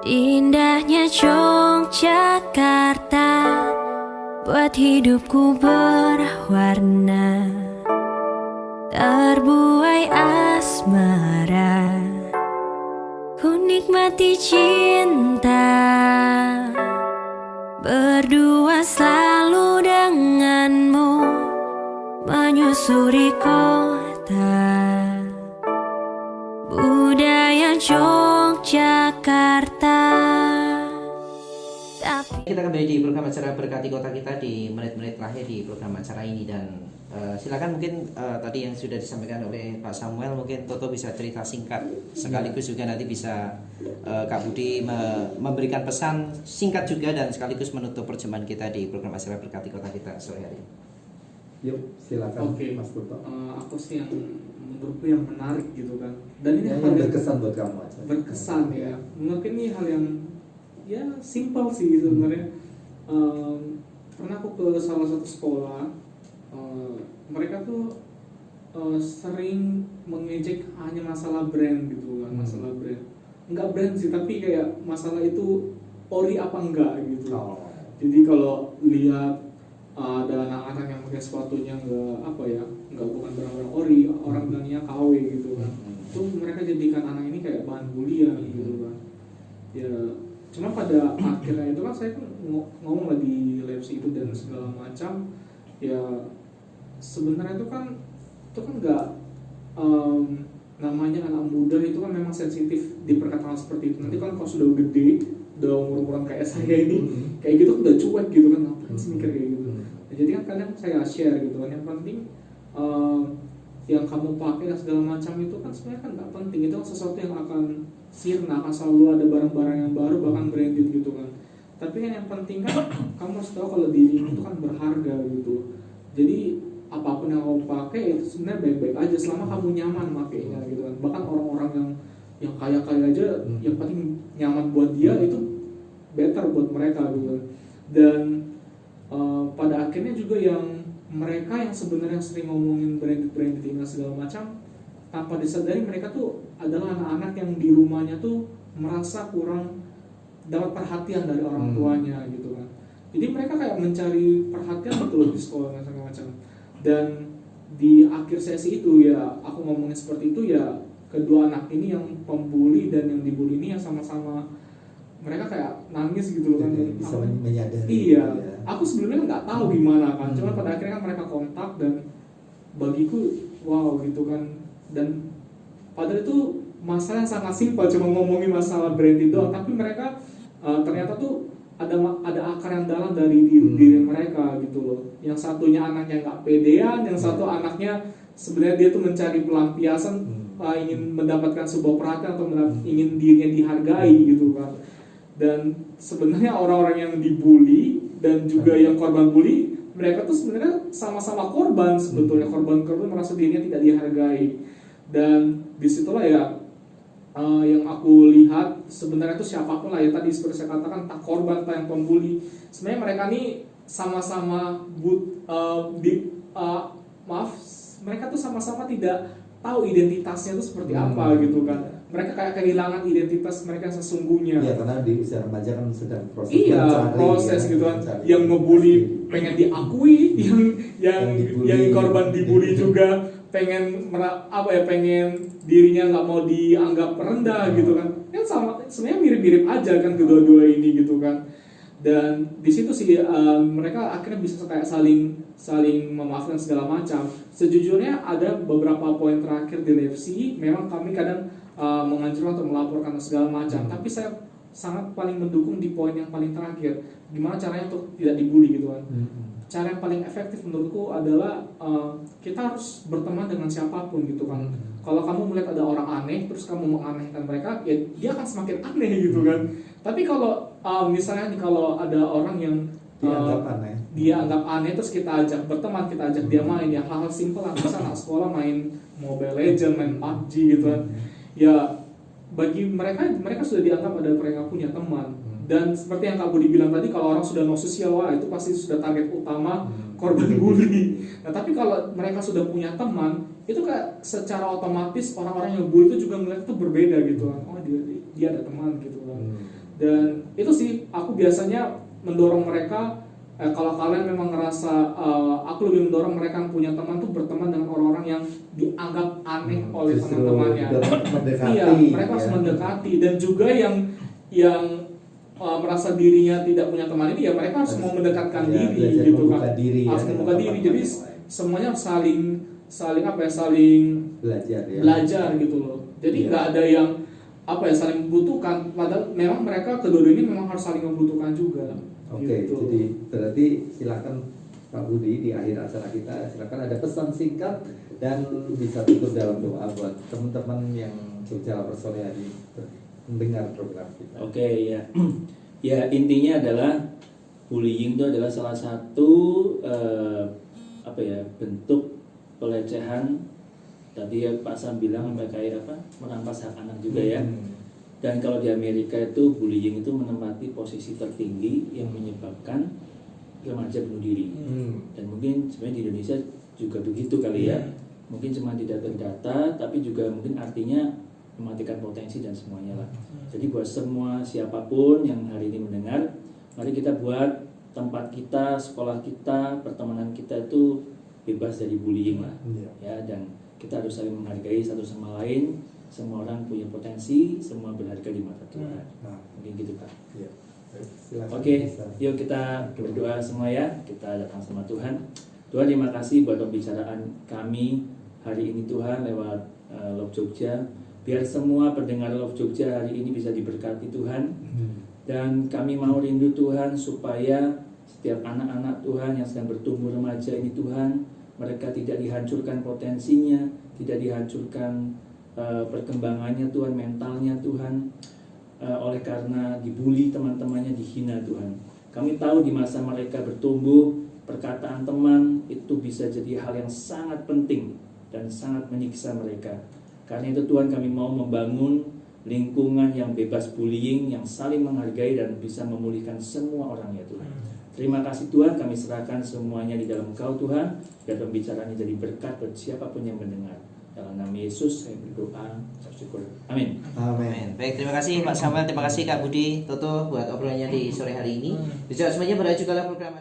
Indahnya Yogyakarta buat hidupku berwarna, terbuai asmara, ku nikmati cinta, berdua selalu denganmu, menyusuri kota, budaya Yogyakarta. Kita kembali di program acara Berkati Kota kita di menit-menit terakhir di program acara ini, dan silakan mungkin tadi yang sudah disampaikan oleh Pak Samuel, mungkin Toto bisa cerita singkat sekaligus juga nanti bisa Kak Budi memberikan pesan singkat juga dan sekaligus menutup perjumpaan kita di program acara Berkati Kota kita sore hari ini. Yuk, silakan. Oke. Mas Toto. Aku sih yang menurutku yang menarik gitu kan, dan ini yang hal yang berkesan buat kamu aja. berkesan ya. Mungkin ini hal yang ya simpel sih sebenarnya. Pernah aku ke salah satu sekolah, mereka tuh sering mengejek hanya masalah brand gitu kan, masalah brand. Enggak brand sih, tapi kayak masalah itu ori apa enggak gitu. Jadi kalau lihat ada anak-anak yang pakai sepatunya enggak bukan barang-barang ori, orang bilangnya KW gitu kan. Itu mereka jadikan anak ini kayak bahan bulian gitu kan. Ya, cuma pada akhirnya itu kan saya ngomong lah di Lepsi itu dan segala macam. Ya sebenarnya itu kan enggak namanya anak muda itu kan memang sensitif di perkataan seperti itu. Nanti kan kalau sudah gede, udah umur-umuran kayak saya ini, kayak gitu udah cuek gitu kan, ngapain sih mikir kayak gitu. Nah, jadi kan kadang saya share gitu kan, yang penting yang kamu pakai dan segala macam itu kan sebenarnya kan nggak penting, itu kan sesuatu yang akan sirna, akan selalu ada barang-barang yang baru bahkan branded gitu kan. Tapi kan yang penting kan kamu harus tahu kalau dirimu itu kan berharga gitu. Jadi apapun yang kamu pakai itu sebenarnya baik-baik aja selama kamu nyaman makainya gitu kan. Bahkan orang-orang yang kaya-kaya aja yang penting nyaman buat dia itu better buat mereka gitu. Dan pada akhirnya juga yang mereka yang sebenarnya sering ngomongin branded ini segala macam, tanpa disadari mereka tuh adalah anak-anak yang di rumahnya tuh merasa kurang dapat perhatian dari orang tuanya gitu kan. Jadi mereka kayak mencari perhatian betul di sekolah dan segala macam. Dan di akhir sesi itu ya aku ngomongin seperti itu, ya kedua anak ini yang pembuli dan yang dibully ini yang sama-sama mereka kayak nangis gitu loh kan. Jadi bisa menyadari. Iya, Ya. aku sebelumnya nggak tahu gimana kan, cuma pada akhirnya kan mereka kontak dan bagiku wow gitu kan. Dan padahal itu masalah yang sangat simpel, cuma ngomongin masalah brand itu, tapi mereka ternyata tuh ada akar yang dalam dari diri mereka gitu loh. Yang satunya anaknya nggak pedean, yang satu anaknya sebenarnya dia tuh mencari pelampiasan, ingin mendapatkan sebuah perhatian atau ingin dirinya dihargai gitu kan. Dan sebenarnya orang-orang yang dibully dan juga yang korban bully, mereka tuh sebenarnya sama-sama korban sebetulnya. Korban merasa dirinya tidak dihargai. Dan disitulah ya yang aku lihat sebenarnya itu siapapun lah ya, tadi seperti saya katakan, tak korban tak yang pembuli, sebenarnya mereka ini sama-sama mereka tuh sama-sama tidak tahu identitasnya itu seperti apa gitu kan. Mereka kayak kehilangan identitas mereka sesungguhnya. Iya, karena di usia remaja kan sedang proses. Iya, proses gitu kan. Yang ngebully pengen diakui, yang korban dibully juga pengen pengen dirinya nggak mau dianggap rendah gitu kan. Kan sama sebenarnya mirip-mirip aja kan kedua-dua ini gitu kan. Dan di situ sih mereka akhirnya bisa kayak saling memaafkan segala macam. Sejujurnya ada beberapa poin terakhir di Lefsi, memang kami kadang menganjurkan untuk melaporkan segala macam, tapi saya sangat paling mendukung di poin yang paling terakhir, gimana caranya untuk tidak dibully gitu kan. Cara yang paling efektif menurutku adalah kita harus berteman dengan siapapun gitu kan. Kalau kamu melihat ada orang aneh terus kamu menganehkan mereka, ya dia akan semakin aneh gitu kan. Tapi kalau misalnya nih, kalau ada orang yang dia anggap aneh terus kita ajak berteman, kita ajak dia main ya hal-hal simpel lah, misalnya anak sekolah main Mobile Legends, main PUBG gitu kan. Ya bagi mereka sudah dianggap ada mereka punya teman. Dan seperti yang Kak Budi bilang tadi, kalau orang sudah no sosial, wah itu pasti sudah target utama korban bully. Nah tapi kalau mereka sudah punya teman, itu kayak secara otomatis orang-orang yang bully itu juga melihat itu berbeda gitu kan. Oh dia ada teman gitu kan. Dan itu sih aku biasanya mendorong mereka, kalau kalian memang ngerasa aku lebih mendorong mereka yang punya teman tuh berteman dengan orang-orang yang dianggap aneh oleh Justru teman-temannya. mendekati, Iya, mereka harus ya. mendekati. Dan juga yang merasa dirinya tidak punya teman ini, ya mereka harus mau mendekatkan Ya, diri belajar gitu membuka kan. diri ya, Harus dengan membuka diri. teman-teman Jadi yang lain. semuanya harus saling Belajar ya. belajar gitu loh. Jadi Iya. nggak ada yang saling membutuhkan. Padahal memang mereka kedua ini memang harus saling membutuhkan juga. Oke, Gitu. jadi berarti silakan Pak Budi di akhir acara kita silakan ada pesan singkat dan bisa tutup dalam doa buat teman-teman yang Jogja Lapar sore hari mendengar program kita. Oke, ya. Ya, intinya adalah bullying itu adalah salah satu bentuk pelecehan. Tadi ya Pak Sam bilang kayak merampas hak anak juga ya. Dan kalau di Amerika itu bullying itu menempati posisi tertinggi yang menyebabkan remaja bunuh diri. Dan mungkin sebenarnya di Indonesia juga begitu kali ya. Mungkin cuma tidak terdata, tapi juga mungkin artinya mematikan potensi dan semuanya lah. Jadi buat semua siapapun yang hari ini mendengar, mari kita buat tempat kita, sekolah kita, pertemanan kita itu bebas dari bullying lah. Ya, dan kita harus saling menghargai satu sama lain. Semua orang punya potensi, semua berharga di mata Tuhan. Nah, Mungkin gitu Pak. ya. Silakan. Oke, bisa. yuk kita berdoa semua ya. Kita datang sama Tuhan. Tuhan, terima kasih buat pembicaraan kami hari ini Tuhan lewat Love Jogja. Biar semua pendengar Love Jogja hari ini bisa diberkati Tuhan. Dan kami mau rindu Tuhan supaya setiap anak-anak Tuhan yang sedang bertumbuh remaja ini Tuhan, mereka tidak dihancurkan potensinya, tidak dihancurkan perkembangannya Tuhan, mentalnya Tuhan, oleh karena dibully teman-temannya, dihina Tuhan. Kami tahu di masa mereka bertumbuh, perkataan teman itu bisa jadi hal yang sangat penting dan sangat menyiksa mereka. Karena itu Tuhan, kami mau membangun lingkungan yang bebas bullying, yang saling menghargai dan bisa memulihkan semua orang ya Tuhan. Terima kasih Tuhan, kami serahkan semuanya di dalam Engkau Tuhan, biar pembicaraannya jadi berkat buat siapapun yang mendengar. Dalam nama Yesus saya berdoa, bersyukur. Amin. Amin. Baik, terima kasih Pak Samuel, terima kasih Kak Budi, Toto buat obrolannya di sore hari ini. Bisa semuanya berlanjut dalam program